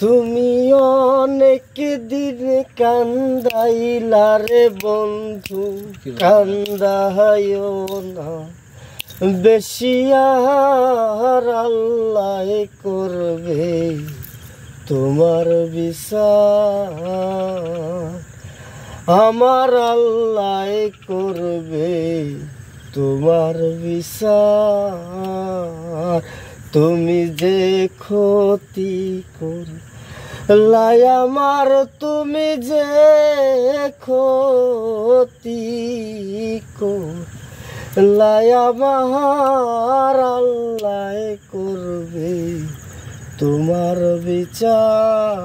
তুমি অনেক দিন কান্দাইলা রে বন্ধু, কান্দাইও না বেশি, আর আল্লাহ করবে তোমার বিচার। আমার আল্লাহ করবে তোমার বিচার। তুমি যে ক্ষতি করলাই আমার, তুমি যে ক্ষতি করলাই আমার, আল্লাহ করবে তোমার বিচার।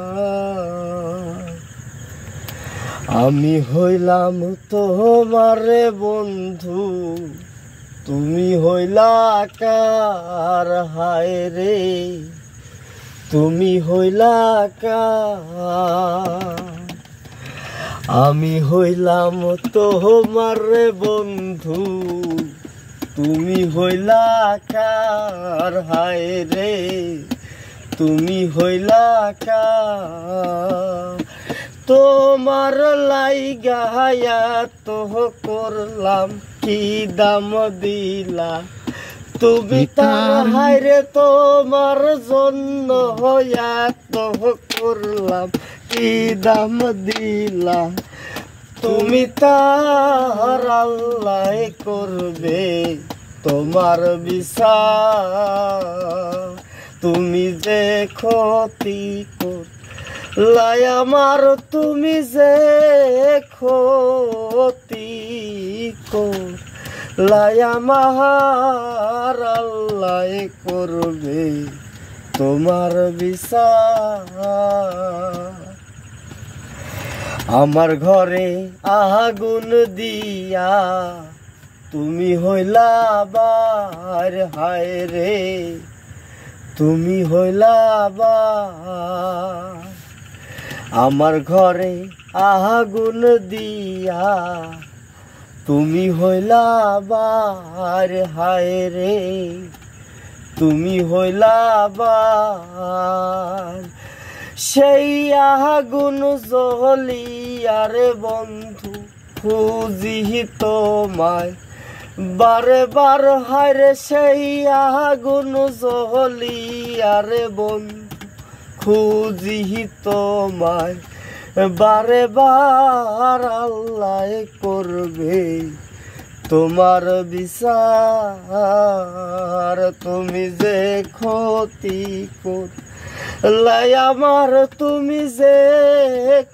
আমি হইলাম তোমারে বন্ধু, তুমি হইলা কার, হায় রে তুমি হইলা কার। আমি হইলাম তোমারে বন্ধু, তুমি হইলা কার, হায় রে তুমি হইলা কার। তোমার লাইগা তো করলাম কি দাম দিলা তুমি তার, হায়রে তোমার জন্য হইয়া তো করলাম কি দাম দিলা তুমি তার, আল্লাহ করবে তোমার বিচার। তুমি যে ক্ষতি করলাই আমার, তুমি যে ক্ষতি করলাই আমার, আল্লাহ করবে তোমার বিচার। আমার ঘরে আগুন দিয়া তুমি হইলা বার, হায় রে তুমি হইলা বার। আমার ঘরে আগুন দিয়া তুমি হইলা বার, হায় রে তুমি হইলা বার। সেই আগুন জ্বলিয়া রে বন্ধু খুঁজি তোমায় বারে বার, হায়রে সেই আগুন জ্বলিয়া রে বন্ধু খুঁজি তোমায় বারে বার, আল্লাহ করবে তোমার বিচার। তুমি যে ক্ষতি করলাই আমার, তুমি যে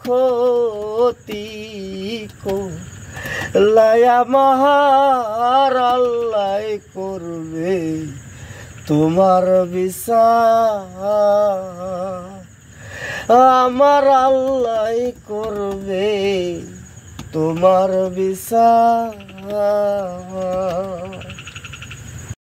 ক্ষতি করলাই আমার, আল্লাহ করবে তোমার বিচার। আমার আল্লাহ করবে তোমার বিচার।